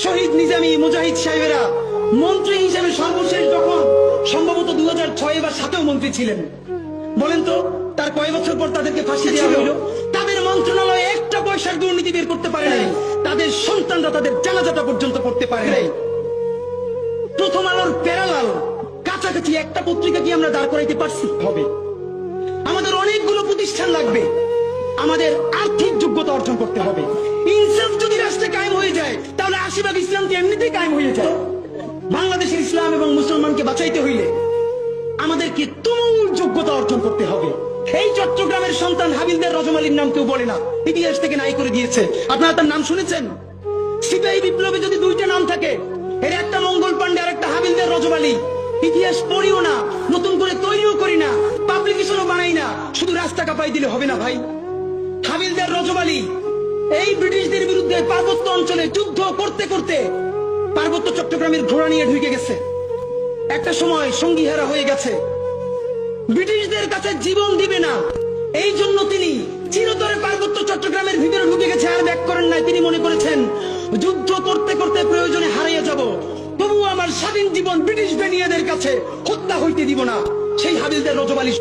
শহীদ নিজামী মুজাহিদ সাহেবেরা মন্ত্রী হিসেবে সর্বশেষ যখন সম্ভবত 2006 বা 2007 মন্ত্রী ছিলেন, বলেন তো তার কয় বছর পর তাদেরকে ফাঁসি দেওয়া হলো? তাদের মন্ত্রণালয়ে একটা পয়সার দুর্নীতি বের করতে পারে নাই, তাদের সন্তানরা তাদের জানাজাটা পর্যন্ত পড়তে পারে নাই। প্রথম আলোর প্যারালাল কাছাকাছি একটা পত্রিকা কি আমরা দাঁড় করাইতে পারছি? হবে। আমাদের অনেকগুলো প্রতিষ্ঠান লাগবে, আমাদের আর্থিক যোগ্যতা অর্জন করতে হবে। ইনসাফ যদি রাষ্ট্রে কায়েম হয়ে যায় তাহলে 80% ইসলাম এমনিতেই কায়েম হয়ে যায়। বাংলাদেশের ইসলাম এবং মুসলমানকে বাঁচাইতে হইলে আমাদেরকে তুমুল যোগ্যতা অর্জন করতে হবে। এই চট্টগ্রামের সন্তান হাবিলদার রজমালির নাম কেউ বলে না, ইতিহাস থেকে নাই করে দিয়েছে। আপনারা তার নাম শুনেছেন? সিপাহী বিপ্লবে যদি দুইটা নাম থাকে, এর একটা মঙ্গল পান্ডে আর একটা হাবিলদার রজমালি, ইতিহাস পড়িও না, নতুন করে তৈরিও করি না, পাবলিকেশনও বানাই না, শুধু রাস্তা কাঁপাই দিলে হবে না ভাই। হাবিলদার রজমালি এই ব্রিটিশদের বিরুদ্ধে পার্বত্য অঞ্চলে যুদ্ধ করতে করতে পার্বত্য চট্টগ্রামের ঘোড়া নিয়ে ঢুকে গেছে। একটা সময় সঙ্গীহারা হয়ে গেছে, ব্রিটিশদের কাছে জীবন দিবে না, এই জন্য তিনি চিরতরে পার্বত্য চট্টগ্রামের ভিতরে ঢুকে গেছে, আর ব্যাক করেন নাই। তিনি মনে করেছেন যুদ্ধ করতে করতে প্রয়োজনে হারিয়ে যাব, তবুও আমার স্বাধীন জীবন ব্রিটিশ বেনিয়াদের কাছে হত্যা হইতে দিব না। সেই হাবিলদার রজমালি